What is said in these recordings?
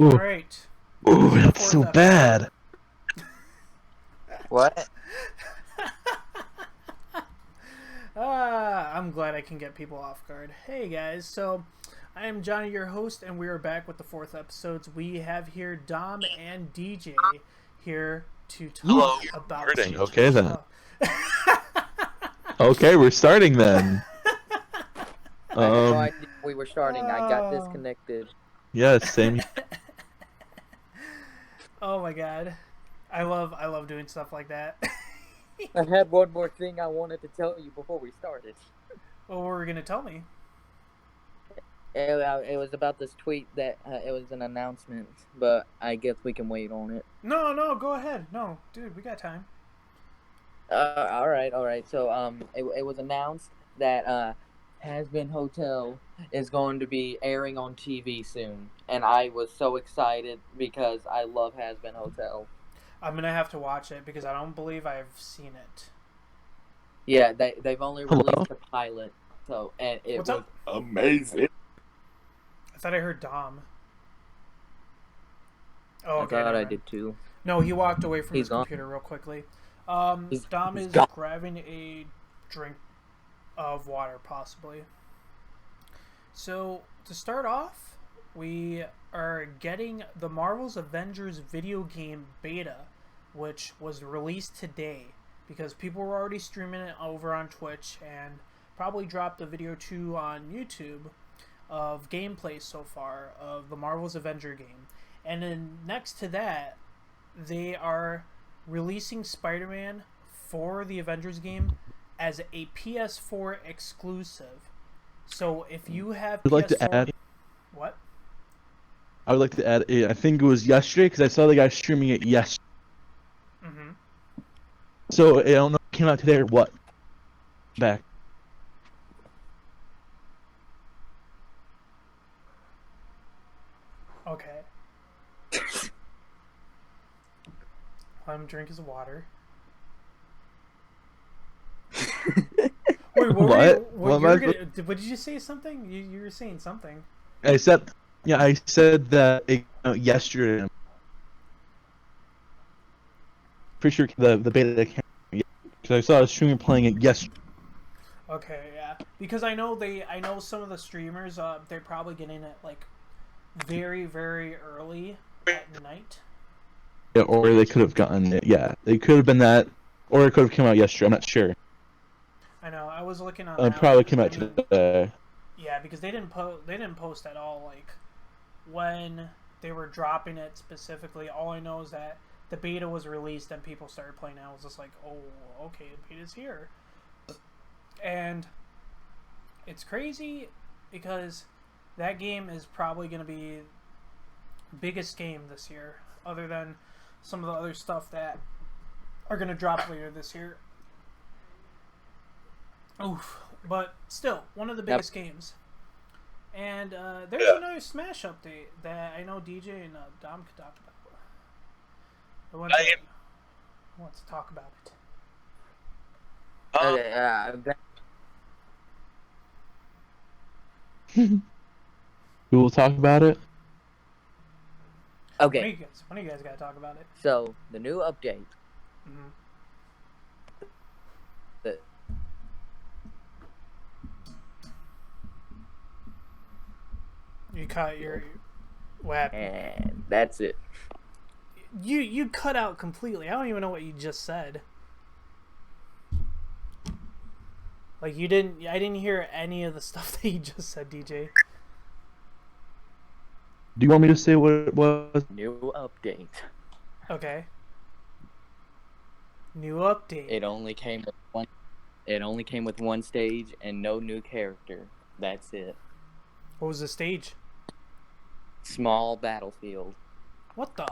Ooh, Alright. ooh, This is the that's fourth so episode. bad. What? I'm glad I can get people off guard. Hey guys, so I am Johnny, your host, and we are back with the fourth episodes. We have here Dom and DJ here to Hello. talk about Starting. some Okay then. stuff. Okay, we're starting then. I had no idea we were starting. I got Oh. disconnected. Yeah, same. Oh my god. I love doing stuff like that. I had one more thing I wanted to tell you before we started. What were you gonna tell me? It was about this tweet that it was an announcement, but I guess we can wait on it. No, go ahead. No, dude, we got time. All right. So it was announced that Has Been Hotel is going to be airing on TV soon, and I was so excited because I love Has Been Hotel. I'm gonna have to watch it because I don't believe I've seen it. Yeah, they've only Hello? released the pilot, so and it What's was up? amazing. I thought I heard Dom. Oh, I okay. thought never I mind. did too. No, he walked away from He's his gone. computer real quickly. He's Dom is gone. grabbing a drink of water, possibly. So, to start off, we are getting the Marvel's Avengers video game beta, which was released today because people were already streaming it over on Twitch and probably dropped a video too on YouTube of gameplay so far of the Marvel's Avenger game. And then next to that, they are releasing Spider-Man for the Avengers game as a PS4 exclusive. So if you have I'd PS4, like to add. what? I would like to add. I think it was yesterday because I saw the guy streaming it yesterday. Mm-hmm. So I don't know if it came out today or what. Back. Okay. Let him drink his water. Wait, what? What did you say? Something? You were saying something. I said, yeah, I said that it came out yesterday. Pretty sure the beta came out because I saw a streamer playing it yesterday. Okay, yeah. Because I know some of the streamers. They're probably getting it like very, very early at night. Yeah, or they could have gotten it. Yeah, they could have been that, or it could have come out yesterday. I'm not sure. I know. I was looking on. It probably came out today. Yeah, because they didn't post at all like when they were dropping it specifically. All I know is that the beta was released and people started playing it. I was just like, oh, okay, the beta's here. And it's crazy because that game is probably going to be the biggest game this year, other than some of the other stuff that are going to drop later this year. Oof. But still, one of the biggest games. And there's another Smash update that I know DJ and Dom could talk about. Who wants to talk about it? We will talk about it. Okay. One of you guys got to talk about it. So the new update. Mm-hmm. You cut your what? And that's it. You cut out completely. I don't even know what you just said. Like I didn't hear any of the stuff that you just said, DJ. Do you want me to say what it was? New update. Okay. New update. It only came with one. It only came with one stage and no new character. That's it. What was the stage? Small battlefield. What the?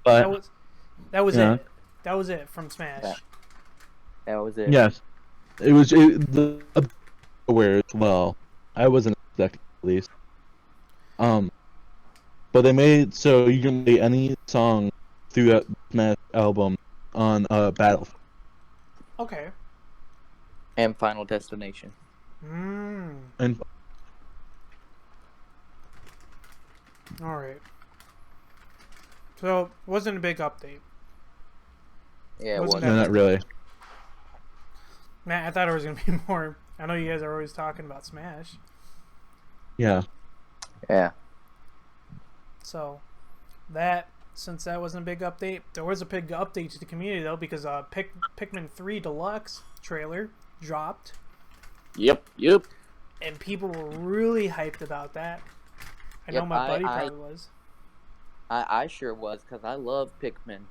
But That was yeah. it. That was it from Smash. That was it. Yes, the aware as well. I wasn't expecting at least. But they made so you can play any song through that Smash album on Battlefield. Okay. And Final Destination. Mm. And All right. So it wasn't a big update. Yeah, it Wasn't was. No, that not really. Man, I thought it was gonna be more. I know you guys are always talking about Smash. Yeah. Yeah. So since that wasn't a big update, there was a big update to the community though because Pikmin 3 Deluxe trailer dropped. Yep. And people were really hyped about that. I know my buddy probably was. I sure was, because I love Pikmin.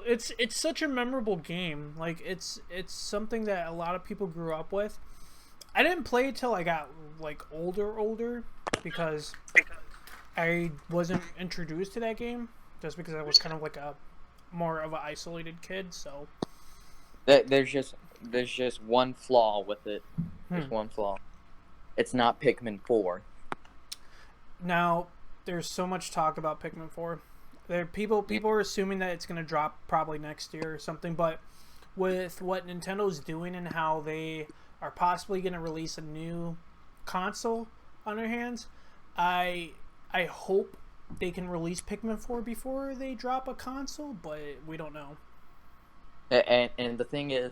It's such a memorable game. Like it's something that a lot of people grew up with. I didn't play it till I got like older because I wasn't introduced to that game just because I was kind of like a more of an isolated kid. So There's just one flaw with it. Just Hmm. one flaw. It's not Pikmin 4. now there's so much talk about Pikmin 4. People are assuming that it's going to drop probably next year or something, but with what Nintendo's doing and how they are possibly going to release a new console on their hands, I hope they can release Pikmin 4 before they drop a console, but we don't know. And the thing is,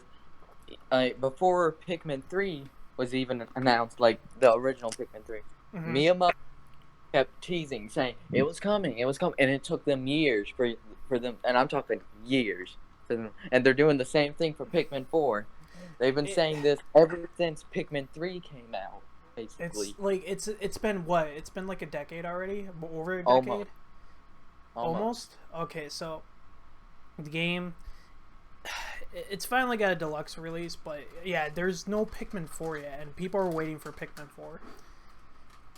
before Pikmin 3 was even announced, like the original Pikmin 3, Mm-hmm. Miyamoto kept teasing, saying it was coming, and it took them years for them, and I'm talking years for them, and they're doing the same thing for Pikmin 4. They've been saying this ever since Pikmin 3 came out, basically. It's like it's been what? It's been like a decade already? Over a decade? Almost. Almost? Okay, so the game it's finally got a deluxe release, but yeah, there's no Pikmin 4 yet, and people are waiting for Pikmin 4.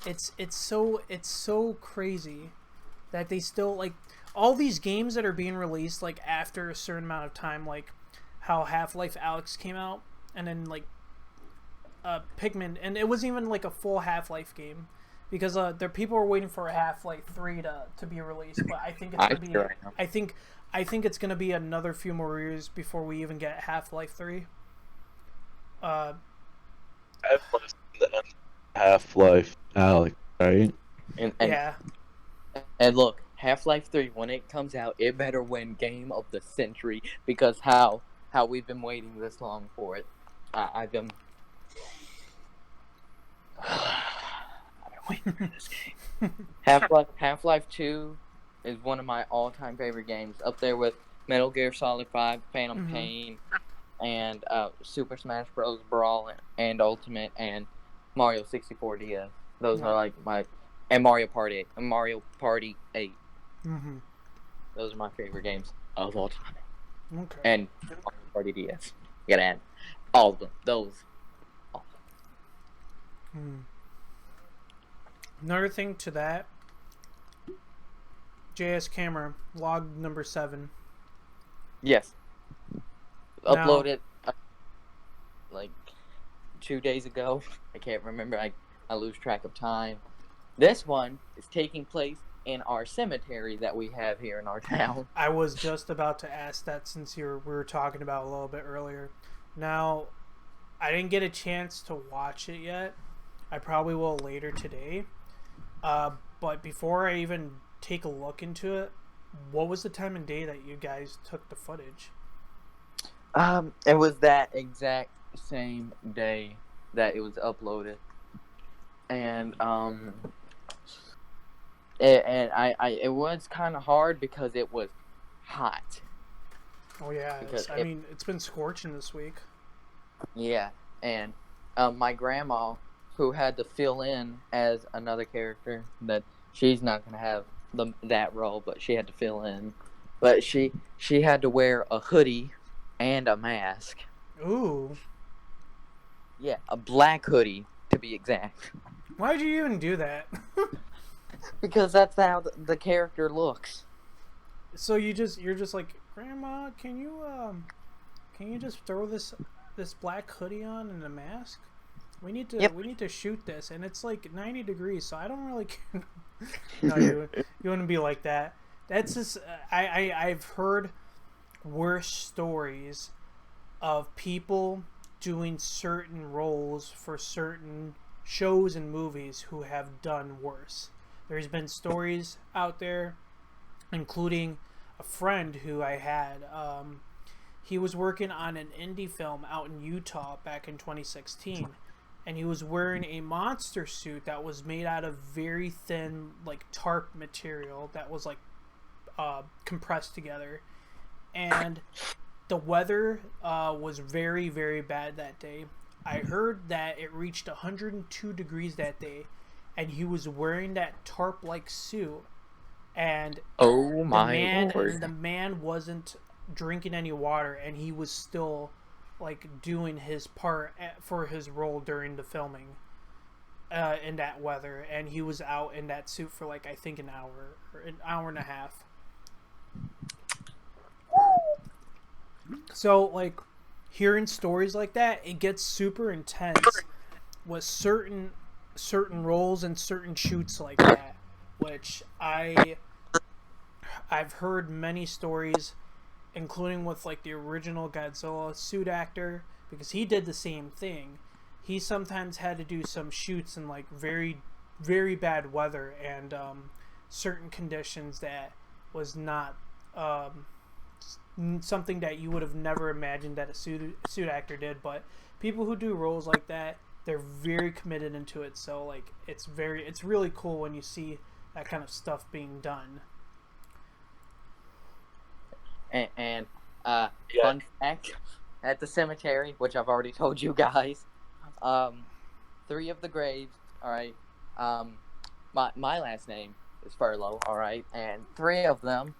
It's so crazy that they still like all these games that are being released like after a certain amount of time, like how Half-Life Alyx came out, and then like Pikmin, and it wasn't even like a full Half-Life game because there people are waiting for Half-Life 3 to be released, but I think it's gonna be I think it's gonna be another few more years before we even get Half-Life 3. Half-Life Alyx, right? And Yeah. And look, Half-Life 3, when it comes out, it better win Game of the Century, because how we've been waiting this long for it. I've been waiting for this game. Half-Life 2 is one of my all-time favorite games, up there with Metal Gear Solid 5, Phantom Pain, and Super Smash Bros. Brawl and Ultimate, and Mario 64 DS. Those are like my... And Mario Party 8. Mm-hmm. Those are my favorite games of all time. Okay. And Mario Party DS. You gotta add all of them. Those. All of them. Another thing to that, JS Camera, log number 7. Yes. Now, Uploaded like 2 days ago. I can't remember. I lose track of time. This one is taking place in our cemetery that we have here in our town. I was just about to ask that since we were talking about it a little bit earlier. Now, I didn't get a chance to watch it yet. I probably will later today. But before I even take a look into it, what was the time and day that you guys took the footage? It was that exact same day that it was uploaded, and it was kind of hard because it was hot. Oh yeah, it's been scorching this week. Yeah, and my grandma, who had to fill in as another character, that she's not gonna have that role, but she had to fill in. But she had to wear a hoodie and a mask. Ooh. Yeah, a black hoodie to be exact. Why'd you even do that? Because that's how the character looks. So you're just like, Grandma, can you just throw this black hoodie on and a mask? We need to shoot this, and it's like 90 degrees, so I don't really care. No, you wouldn't be like that. That's just I've heard worse stories of people doing certain roles for certain shows and movies who have done worse. There's been stories out there including a friend who I had. He was working on an indie film out in Utah back in 2016, and he was wearing a monster suit that was made out of very thin, like tarp material that was like compressed together, and the weather was very, very bad that day. I heard that it reached 102 degrees that day, and he was wearing that tarp-like suit, and Oh the my man lord. the man wasn't drinking any water, and he was still like doing his part for his role during the filming in that weather, and he was out in that suit for like I think an hour or an hour and a half. So like hearing stories like that, it gets super intense with certain roles and certain shoots like that, which I've heard many stories, including with like the original Godzilla suit actor, because he did the same thing. He sometimes had to do some shoots in like very, very bad weather and certain conditions that was not something that you would have never imagined that a suit actor did. But people who do roles like that, they're very committed into it. So like it's really cool when you see that kind of stuff being done. And Yeah. fun fact, at the cemetery, which I've already told you guys, 3 of the graves, all right, my last name is Furlow, all right, and 3 of them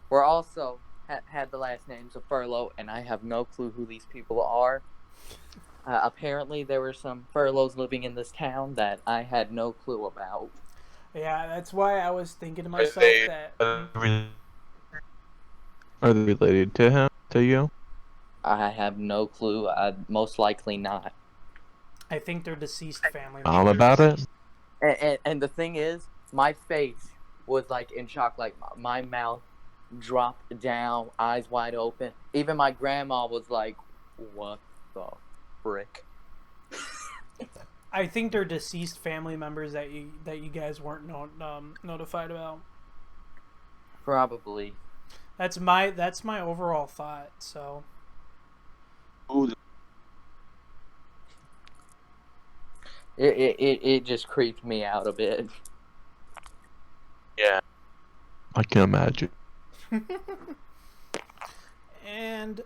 were also had the last names of Furlow, and I have no clue who these people are. Apparently, there were some Furlows living in this town that I had no clue about. Yeah, that's why I was thinking to Are myself they that are they related to him? To you? I have no clue. Most likely not. I think they're deceased family members. About it? And the thing is, my face was like in shock. Like my mouth dropped down, eyes wide open. Even my grandma was like, "What the frick?" I think they're deceased family members that you guys weren't notified about. Probably. That's my overall thought. So Ooh, It just creeped me out a bit. yeah. I can imagine. and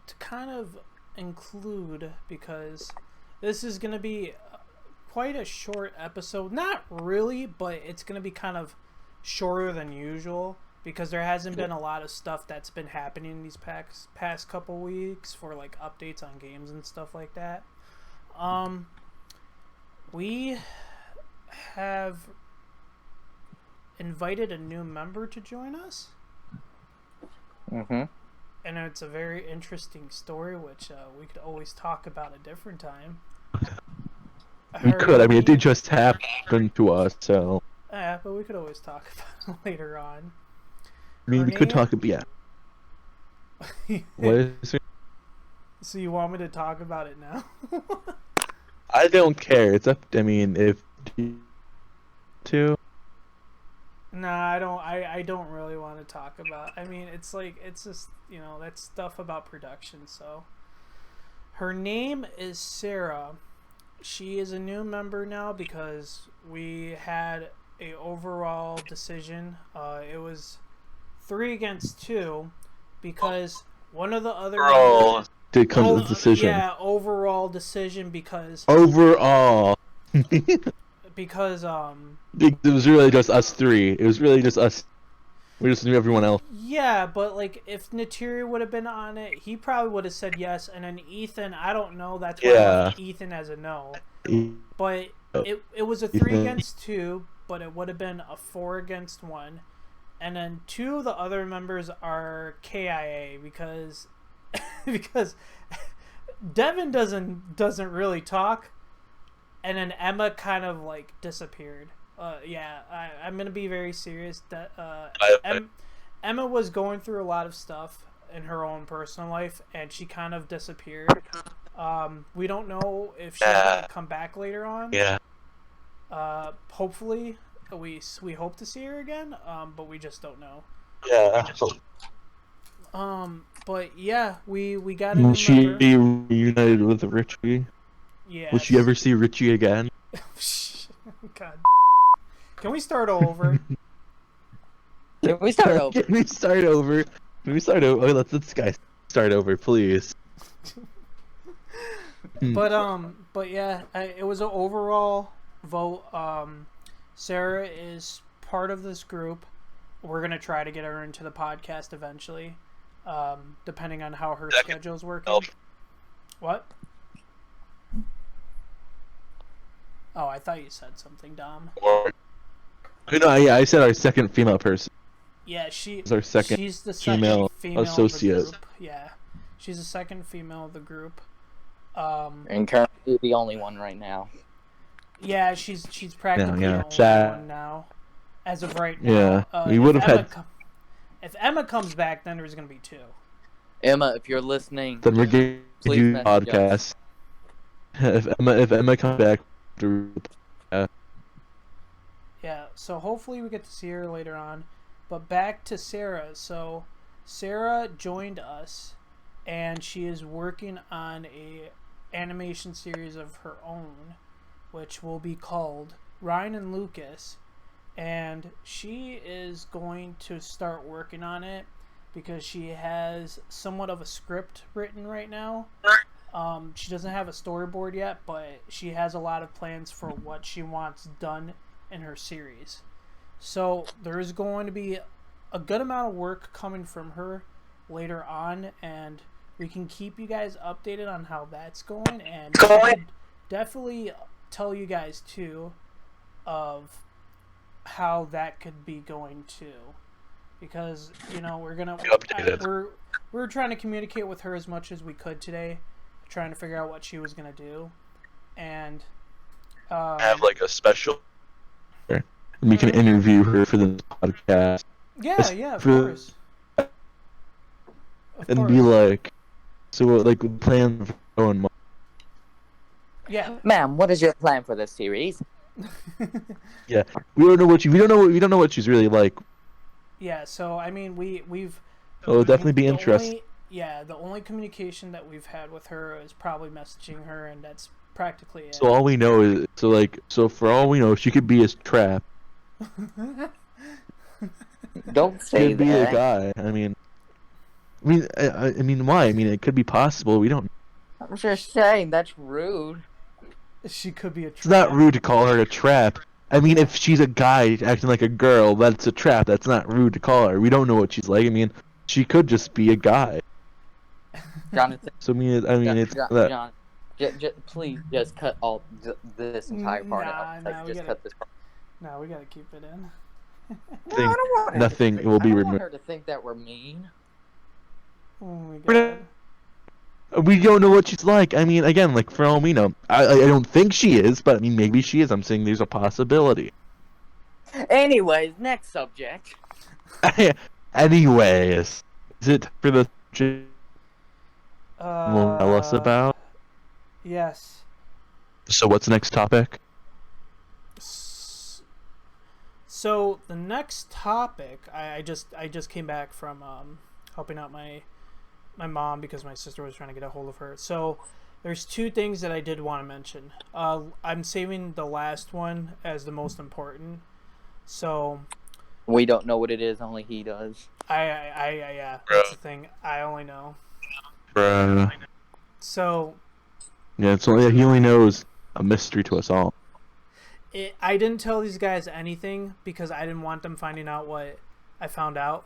to kind of include, because this is going to be quite a short episode. Not really, but it's going to be kind of shorter than usual because there hasn't been a lot of stuff that's been happening these past couple weeks for like updates on games and stuff like that. We have invited a new member to join us. Mm-hmm. And it's a very interesting story, which we could always talk about a different time. We could. I mean, it did just happen to us, so. Yeah, but we could always talk about it later on. I mean, we could talk. Yeah. What is it? So you want me to talk about it now? I don't care. It's up. I mean, if you to. Nah, I don't. I don't really want to talk about. I mean, it's like it's just that's stuff about production. So, her name is Sarah. She is a new member now because we had a overall decision. It was 3-2 because one of the other members Did come to the decision. Yeah, overall decision because Overall. because It was really just us 3. It was really just us. We just knew everyone else. Yeah, but like if Natiri would have been on it, he probably would have said yes, and then Ethan, I don't know. That's why I left Ethan as a no. But it was a 3-2, but it would have been a 4-1, and then 2 of the other members are KIA because because Devin doesn't really talk, and then Emma kind of like disappeared. Yeah, I'm gonna be very serious. That Emma was going through a lot of stuff in her own personal life, and she kind of disappeared. We don't know if she's gonna come back later on. Yeah. Hopefully, we hope to see her again, but we just don't know. Yeah. But yeah, we got a Will new she member. be reunited with Richie? Yes. Will she ever see Richie again? God. Can we start over? Can we start over? Can we start over? Can we start over? Oh, let's this guy start over, please. But yeah, it was an overall vote. Sarah is part of this group. We're gonna try to get her into the podcast eventually, depending on how her schedule's working. What? Oh, I thought you said something, Dom. No, yeah, I said our second female person. Yeah, She's our second she's the second female associate. of the group. Yeah, she's the second female of the group. And currently the only one right now. Yeah, she's practically the only one now, as of right now. Yeah, we would have had. If Emma comes back, then there's gonna be two. Emma, if you're listening, Then we're going to do podcast. If Emma comes back, yeah. So hopefully we get to see her later on. But back to Sarah. So Sarah joined us, and she is working on a animation series of her own, which will be called Ryan and Lucas, and she is going to start working on it because she has somewhat of a script written right now. She doesn't have a storyboard yet, but she has a lot of plans for what she wants done in her series. So there is going to be a good amount of work coming from her later on, and we can keep you guys updated on how that's going, and definitely tell you guys too of how that could be going too, because we're trying to communicate with her as much as we could today, trying to figure out what she was gonna do, and have like a special. We can interview her for the podcast. Yeah, of course. And be like, so like plan for going. Yeah, ma'am, what is your plan for this series? Yeah, we don't know what she's really like. Yeah, so I mean, we've. It'll definitely be interesting. The only communication that we've had with her is probably messaging her, and that's practically it. So all we know is, so for all we know, she could be a trap. Don't say could be a guy. I mean, why? I mean, it could be possible. We don't. I'm just saying that's rude. She could be a trap. It's not rude to call her a trap. I mean, if she's a guy acting like a girl, that's a trap. That's not rude to call her. We don't know what she's like. I mean, she could just be a guy. Jonathan. So it's that. John, please just cut all this entire part out. Cut this part. No, we gotta keep it in. I don't want nothing will be removed. I don't want removed. her to think that we're mean. Oh my god. We don't know what she's like. I mean, again, like for all we know, I don't think she is, but I mean, maybe she is. I'm saying there's a possibility. Anyways, next subject. Anyways, is it for the will tell us about? Yes. So what's the next topic? So the next topic, I just came back from helping out my mom because my sister was trying to get a hold of her. So there's two things that I did want to mention. I'm saving the last one as the most important. So we don't know what it is. Only he does. Yeah. That's the thing. I only know. So. Yeah, it's only he only knows a mystery to us all. I didn't tell these guys anything because I didn't want them finding out what I found out.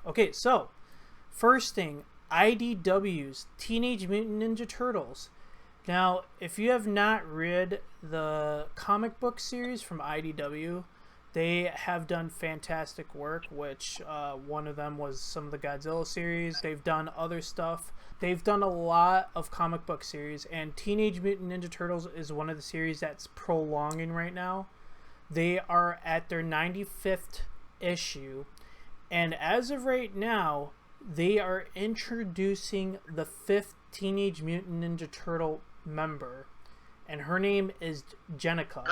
Okay, so first thing, IDW's Teenage Mutant Ninja Turtles. Now, if you have not read the comic book series from IDW, they have done fantastic work, which one of them was some of the Godzilla series. They've done other stuff. They've done a lot of comic book series, and Teenage Mutant Ninja Turtles is one of the series that's prolonging right now. They are at their 95th issue, and as of right now, they are introducing the 5th Teenage Mutant Ninja Turtle member, and her name is Jenica.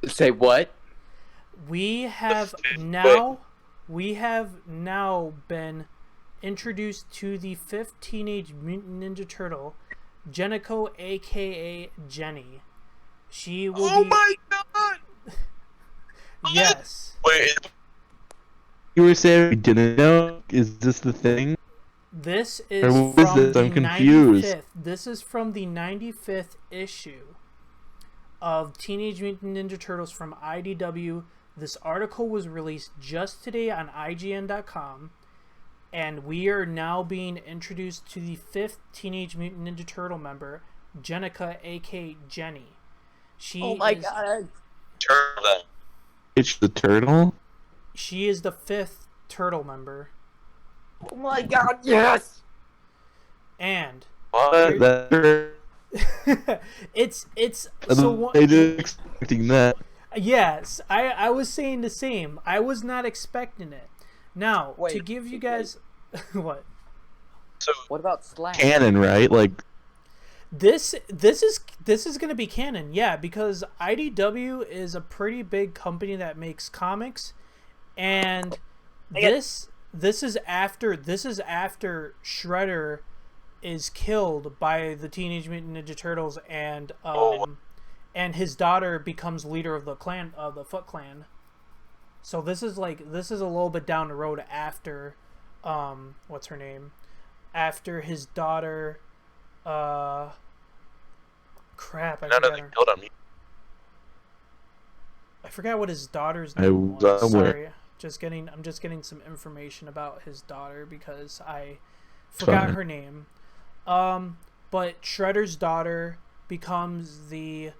Say what? We have now been introduced to the fifth Teenage Mutant Ninja Turtle, Jennico, aka Jenny. She will Oh be. my god! Yes. Wait, you were saying we didn't know? Is this the thing? This Or is what is from this? the I'm confused. 95th. This is from the 95th issue of Teenage Mutant Ninja Turtles from IDW. This article was released just today on IGN.com, and we are now being introduced to the fifth Teenage Mutant Ninja Turtle member, Jennico, aka Jenny. Oh my god! Turtle. It's the turtle? She is the fifth turtle member. Oh my god! Yes. And What? it's so I didn't expecting that. yes, I was saying the same. I was not expecting it. Now, Wait, to give you guys what? So What about Slash? canon, right? Like This is going to be canon. Yeah, because IDW is a pretty big company that makes comics, and this is after Shredder is killed by the Teenage Mutant Ninja Turtles, and his daughter becomes leader of the clan, of the Foot Clan. So this is a little bit down the road after what's her name? After his daughter crap, I forgot her. I forgot what his daughter's name was. Sorry. I'm just getting some information about his daughter because I forgot her name. But Shredder's daughter becomes the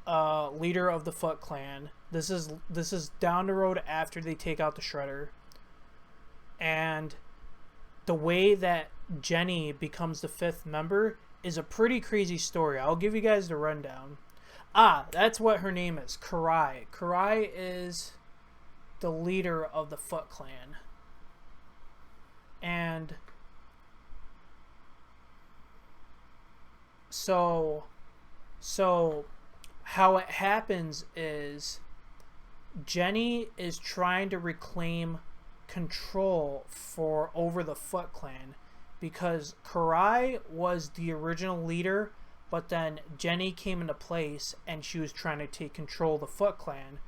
leader of the Foot Clan. This is down the road after they take out the Shredder. And the way that Jenny becomes the fifth member is a pretty crazy story. I'll give you guys the rundown. That's what her name is. Karai. Karai is the leader of the Foot Clan. And so how it happens is Jenny is trying to reclaim control over the Foot Clan because Karai was the original leader, but then Jenny came into place and she was trying to take control of the Foot Clan.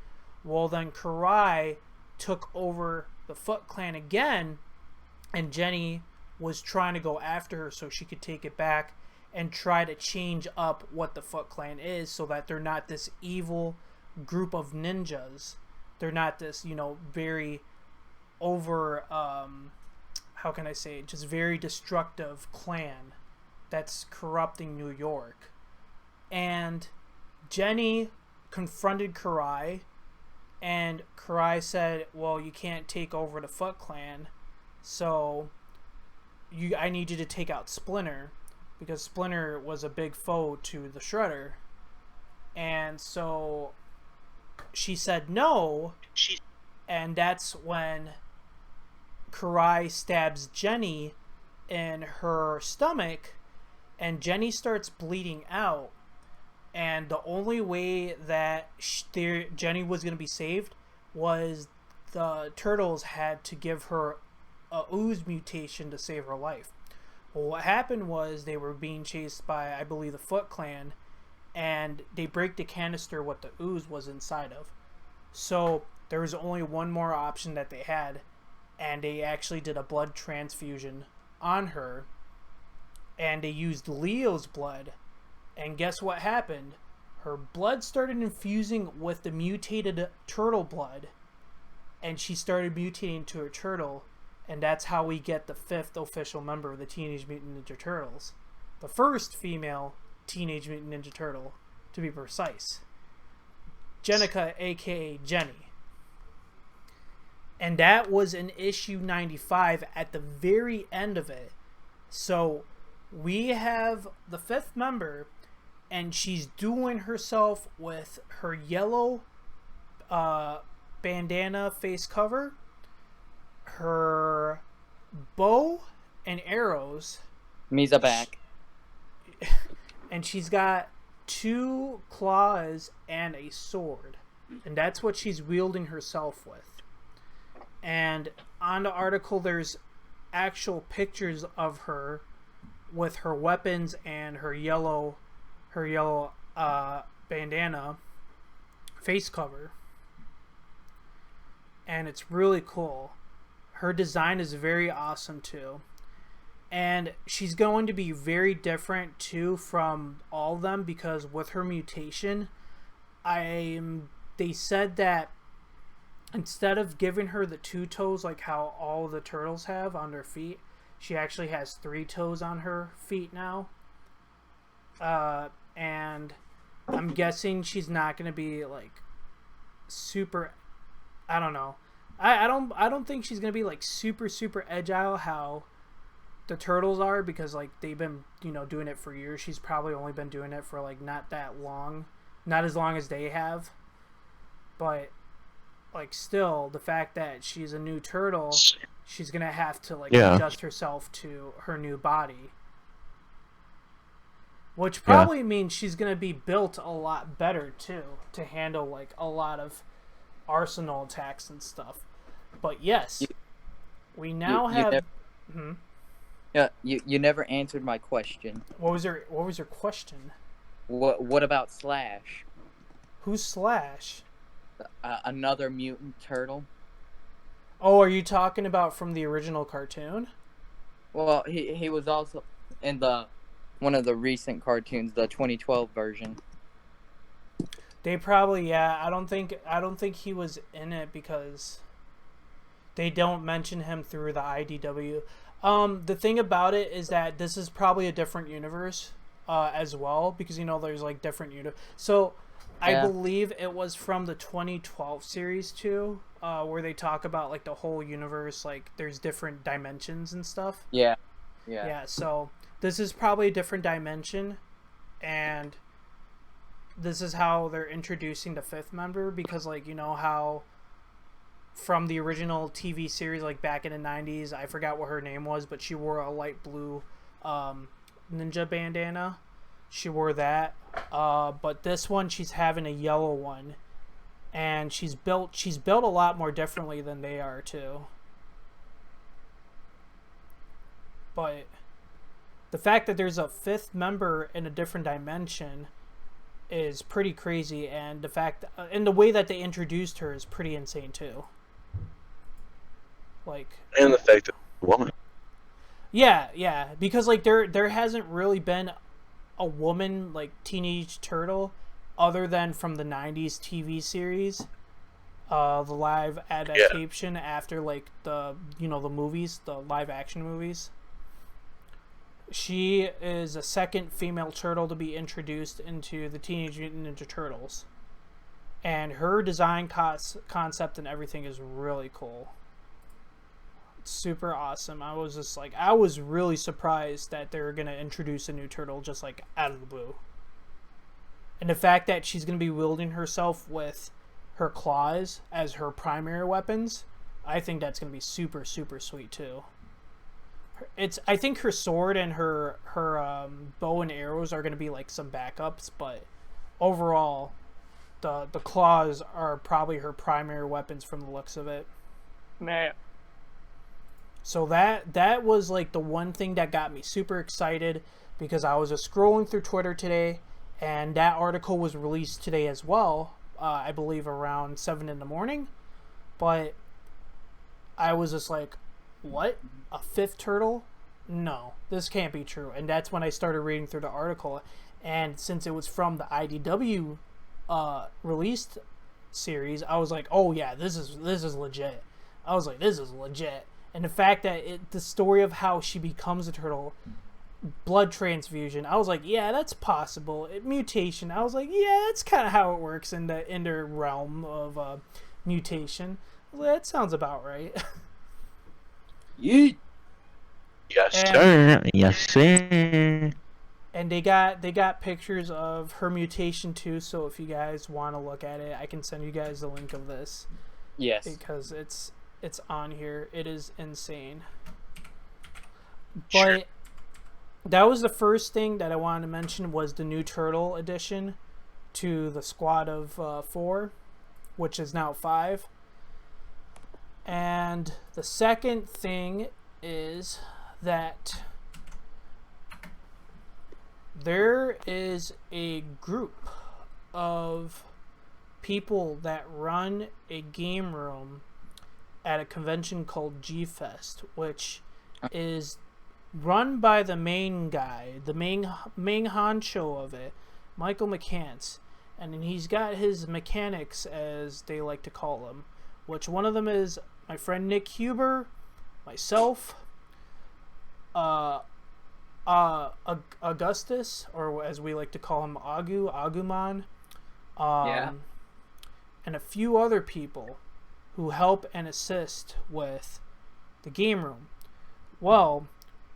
Well, then Karai took over the Foot Clan again, and Jenny was trying to go after her so she could take it back and try to change up what the Foot Clan is so that they're not this evil group of ninjas. They're not this, very over, how can I say it, just very destructive clan that's corrupting New York. And Jenny confronted Karai, and Karai said, well, you can't take over the Foot Clan, so I need you to take out Splinter, because Splinter was a big foe to the Shredder. And so she said no, and that's when Karai stabs Jenny in her stomach, and Jenny starts bleeding out. And the only way that Jenny was going to be saved was the Turtles had to give her a ooze mutation to save her life. Well, what happened was they were being chased by, I believe, the Foot Clan, and they break the canister what the ooze was inside of. So there was only one more option that they had, and they actually did a blood transfusion on her, and they used Leo's blood. And guess what happened? Her blood started infusing with the mutated turtle blood, and she started mutating to a turtle, and that's how we get the fifth official member of the Teenage Mutant Ninja Turtles. The first female Teenage Mutant Ninja Turtle, to be precise. Jennico, aka Jenny. And that was in issue 95 at the very end of it. So we have the fifth member, and she's doing herself with her yellow bandana face cover, her bow and arrows. Misa back. And she's got 2 claws and a sword. and that's what she's wielding herself with. And on the article, there's actual pictures of her with her weapons and her yellow bandana face cover, and it's really cool. Her design is very awesome too, and she's going to be very different too from all of them, because with her mutation, they said that instead of giving her the 2 toes like how all the turtles have on their feet, she actually has 3 toes on her feet now. And I'm guessing she's not going to be like super, I don't know. I don't think she's going to be like super agile how the turtles are, because like they've been, doing it for years. She's probably only been doing it for like not that long, not as long as they have. But like still, the fact that she's a new turtle, she's going to have to like adjust herself to her new body. Which probably means she's going to be built a lot better, too, to handle, like, a lot of arsenal attacks and stuff. But, yes, we now have... Yeah, you never answered my question. What was your question? What about Slash? Who's Slash? Another mutant turtle. Oh, are you talking about from the original cartoon? Well, he was also in one of the recent cartoons, the 2012 version. They probably, I don't think he was in it because they don't mention him through the IDW. The thing about it is that this is probably a different universe as well, because there's like different So I believe it was from the 2012 series too, where they talk about like the whole universe, like there's different dimensions and stuff. Yeah. So this is probably a different dimension, and this is how they're introducing the 5th member, because like how from the original TV series, like back in the 90s, I forgot what her name was, but she wore a light blue ninja bandana. She wore that, but this one she's having a yellow one, and she's built a lot more differently than they are too. But the fact that there's a 5th member in a different dimension is pretty crazy, and the fact and the way that they introduced her is pretty insane too. Like, and the fact that woman. Yeah, because like there hasn't really been a woman like Teenage Turtle other than from the 90s TV series, the live adaptation after like the the movies, the live action movies. She is a second female turtle to be introduced into the Teenage Mutant Ninja Turtles. And her design concept and everything is really cool. It's super awesome. I was really surprised that they were going to introduce a new turtle just like out of the blue. And the fact that she's going to be wielding herself with her claws as her primary weapons, I think that's going to be super sweet too. I think her sword and her bow and arrows are going to be like some backups, but overall the claws are probably her primary weapons from the looks of it. Man. So that was like the one thing that got me super excited, because I was just scrolling through Twitter today, and that article was released today as well, I believe around 7 in the morning. But I was just like, what? A 5th turtle? No, this can't be true. And that's when I started reading through the article. And since it was from the IDW released series, I was like, oh yeah, this is legit. I was like, this is legit. And the fact that the story of how she becomes a turtle, blood transfusion, I was like, yeah, that's possible. Mutation, I was like, yeah, that's kind of how it works in the inner realm of mutation. I was like, that sounds about right. Yeet. Yes, sir. Yes, sir. And they got pictures of her mutation too, so if you guys want to look at it, I can send you guys the link of this. Yes. Because it's on here. It is insane. Sure. But that was the first thing that I wanted to mention, was the new Turtle addition to the squad of 4. which is now 5. And the second thing is that there is a group of people that run a game room at a convention called G-Fest, which is run by the main guy, the main honcho of it, Michael McCants. And then he's got his mechanics, as they like to call them, which one of them is my friend Nick Huber, myself, Augustus, or as we like to call him, Agumon, and a few other people who help and assist with the game room. Well,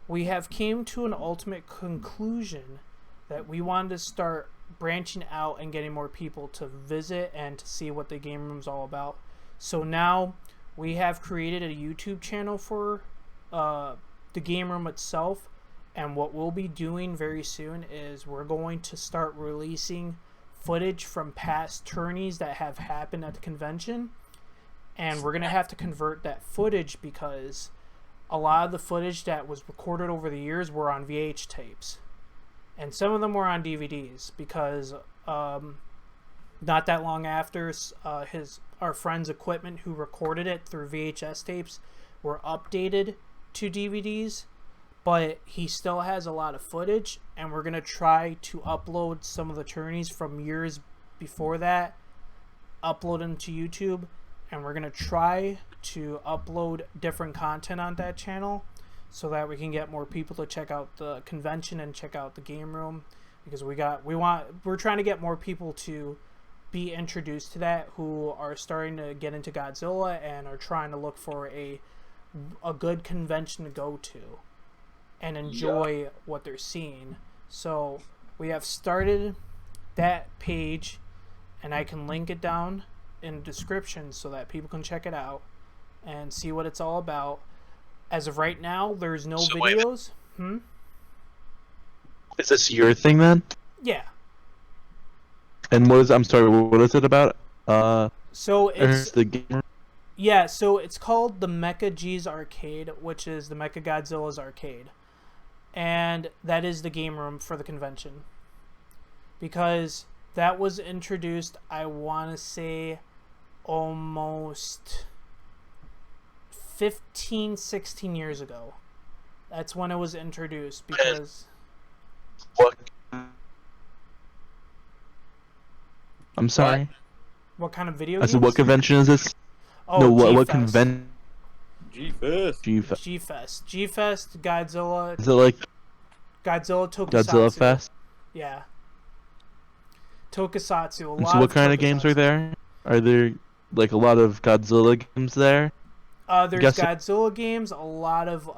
we have came to an ultimate conclusion that we wanted to start branching out and getting more people to visit and to see what the game room's all about. So now we have created a YouTube channel for the game room itself, and what we'll be doing very soon is we're going to start releasing footage from past tourneys that have happened at the convention, and we're going to have to convert that footage because a lot of the footage that was recorded over the years were on VH tapes, and some of them were on DVDs because not that long after our friend's equipment who recorded it through VHS tapes were updated to DVDs, but he still has a lot of footage, and we're going to try to upload some of the tourneys from years before that, upload them to YouTube, and we're going to try to upload different content on that channel so that we can get more people to check out the convention and check out the game room, because we're trying to get more people to be introduced to that who are starting to get into Godzilla and are trying to look for a good convention to go to and enjoy what they're seeing. So we have started that page, and I can link it down in the description so that people can check it out and see what it's all about. As of right now, there's no videos. Is this your thing then? Yeah. And I'm sorry, what is it about? So it's the game. Yeah, so it's called the Mecha G's Arcade, which is the Mecha Godzilla's arcade. And that is the game room for the convention. Because that was introduced, I want to say, almost 15, 16 years ago. That's when it was introduced, because... What? I'm sorry? What kind of video I games? said, what convention is this? Oh, no, G-Fest. what convention? G-Fest. G-Fest. G-Fest, Godzilla... Is it like... Godzilla Tokusatsu. Godzilla Fest? Yeah. Tokusatsu. So what kind of games are there? Are there, like, a lot of Godzilla games there? There's Godzilla games, a lot of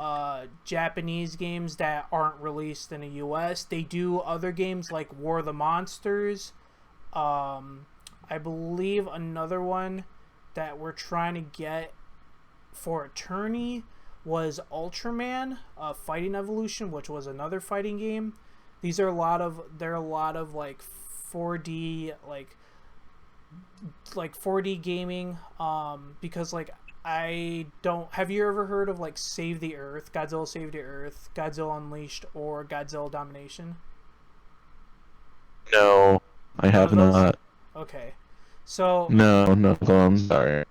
Japanese games that aren't released in the US. They do other games like War of the Monsters. I believe another one that we're trying to get for a tourney was Ultraman Fighting Evolution, which was another fighting game. These are a lot of like 4D like 4D gaming, because like have you ever heard of like Save the Earth, Godzilla Save the Earth, Godzilla Unleashed, or Godzilla Domination? No, I have not. Okay. So No, I'm sorry.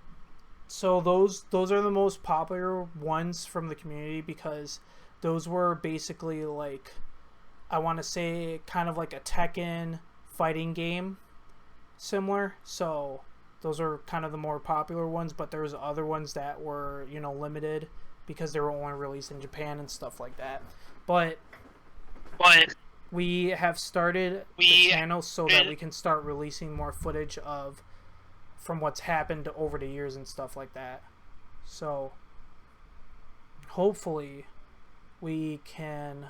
So those are the most popular ones from the community, because those were basically like, I want to say, kind of like a Tekken fighting game, similar. So those are kind of the more popular ones, but there's other ones that were, limited because they were only released in Japan and stuff like that. But we have started the channel so that we can start releasing more footage from what's happened over the years and stuff like that. So hopefully we can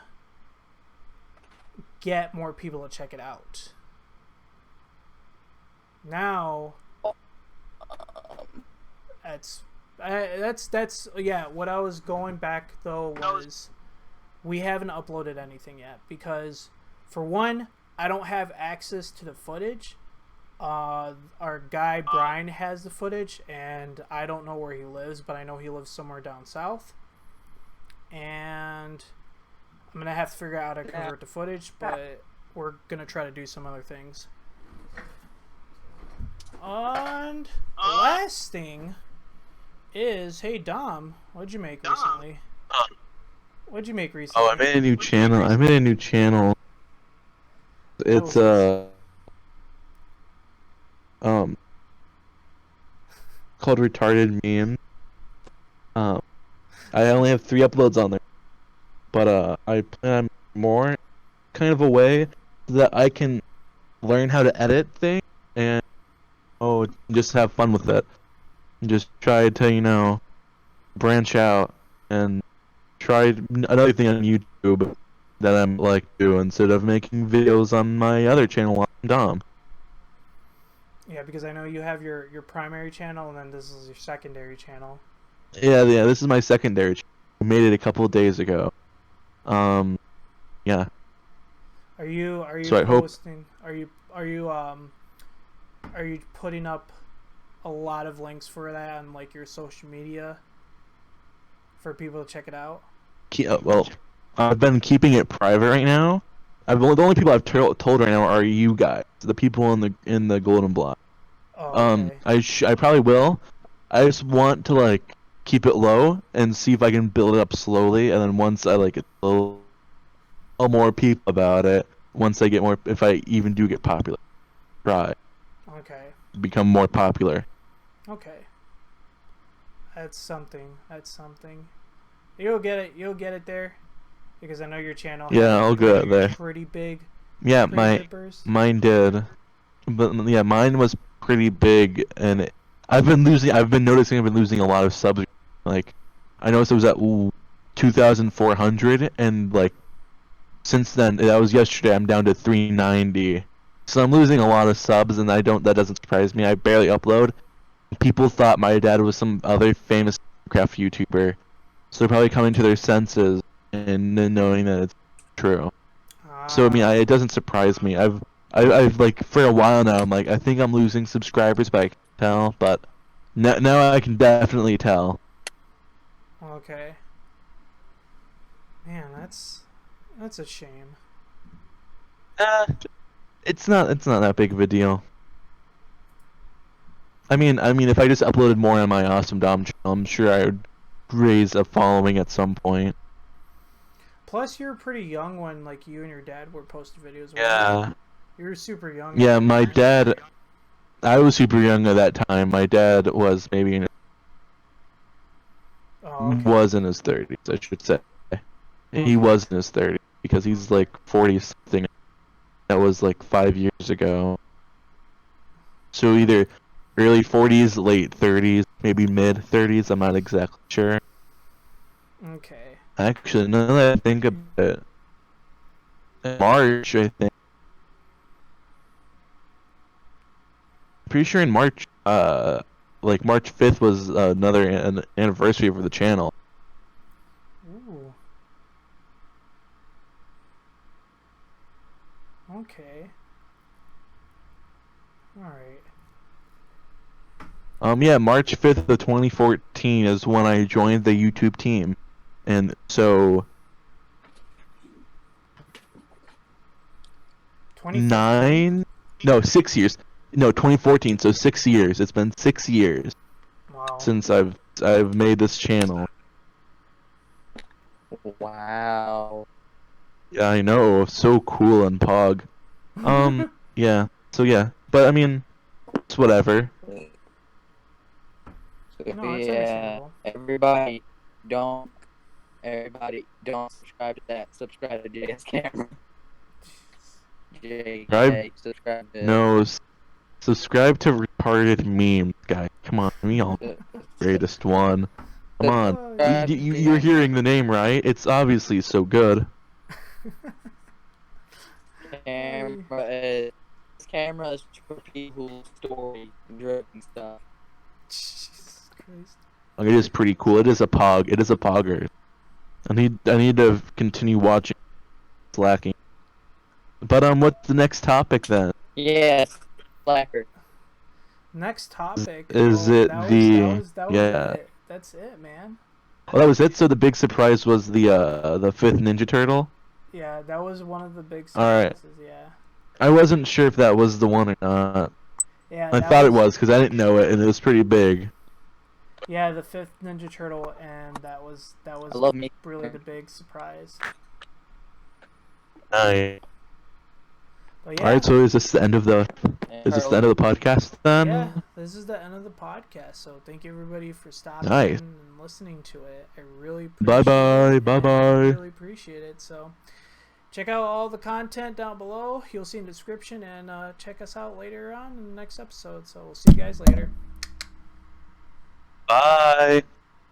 get more people to check it out. Now that's what I was going back though was we haven't uploaded anything yet because, for one, I don't have access to the footage. Our guy Brian has the footage, and I don't know where he lives, but I know he lives somewhere down south. And I'm gonna have to figure out how to convert the footage, but we're gonna try to do some other things. And the last thing is, hey Dom, what'd you make recently? What'd you make recently? Oh, I made a new channel. It's called Retarded Meme. I only have 3 uploads on there, but I plan on more, kind of a way that I can learn how to edit things and just have fun with it. Just try to branch out and try another thing on YouTube that I'm like do instead of making videos on my other channel on Dom. Yeah, because I know you have your primary channel, and then this is your secondary channel. Yeah, this is my secondary channel. I made it a couple of days ago. Yeah. Are you So posting? Are you putting up a lot of links for that on like your social media for people to check it out? Well, I've been keeping it private right now. The only people I've told right now are you guys, the people in the Golden Block. Oh, okay. I probably will. I just want to like keep it low and see if I can build it up slowly, and then once I like it, tell more people about it. Once I get more, if I even do get popular, try Okay. become more popular. Okay. That's something. That's something. You'll get it. You'll get it there, because I know your channel. Yeah, I'll get it there. Pretty big. Yeah, zippers. mine did, but yeah, mine was pretty big, and I've been noticing I've been losing a lot of subs. Like, I noticed it was at 2,400, and like since then, that was yesterday, I'm down to 390. So I'm losing a lot of subs, and that doesn't surprise me. I barely upload. People thought my dad was some other famous Minecraft YouTuber, so they're probably coming to their senses and then knowing that it's true. So I mean, it doesn't surprise me. I've like for a while now. I'm like, I think I'm losing subscribers, but I can tell. But now I can definitely tell. Okay. Man, that's a shame. It's not that big of a deal. I mean, if I just uploaded more on my Awesome Dom channel, I'm sure I would raise a following at some point. Plus, you're pretty young when like you and your dad were posting videos. Yeah. You were super young. Yeah, my dad. I was super young at that time. My dad was maybe was in his 30s, I should say. He was in his 30s because he's like 40 something. That was like 5 years ago. So either early 40s, late 30s, maybe mid 30s. I'm not exactly sure. Okay. Actually, now that I think about it, March, I think. Pretty sure in March, like March 5th was an anniversary for the channel. Ooh. Okay. Alright. Yeah, March 5th of 2014 is when I joined the YouTube team. And so 6 years. No, 2014, so 6 years. It's been 6 years since I've made this channel. Wow. Yeah, I know. So cool and pog. Yeah. So yeah, but I mean, it's whatever. No, it's understandable. Everybody don't subscribe to that. Subscribe to JS Camera. Subscribe to No, subscribe to Retarded Memes, guy. Come on, me all greatest one. Come on, you're hearing the name right? It's obviously so good. Camera is for people story driven stuff. Jesus Christ. It is pretty cool. It is a pog. It is a pogger. I need to continue watching. It's lacking. But what's the next topic then? Yes, slacker. Next topic. Is Oh, it that was the yeah? it. That's it, man. Oh, that was it. So the big surprise was the fifth Ninja Turtle. Yeah, that was one of the big All right. surprises. Yeah. I wasn't sure if that was the one or not. Yeah, I that thought it was was because I didn't know it, and it was pretty big. yeah, the fifth Ninja Turtle, and that was I love me. really the big surprise. Nice. But All yeah, right. So is this the end of the podcast yeah, then? this is the end of the podcast. So thank you everybody for stopping Nice. and listening to it. I really Bye appreciate bye. it. Bye I bye. really appreciate it. So check out all the content down below. You'll see in the description, and check us out later on in the next episode. So we'll see you guys later. Bye.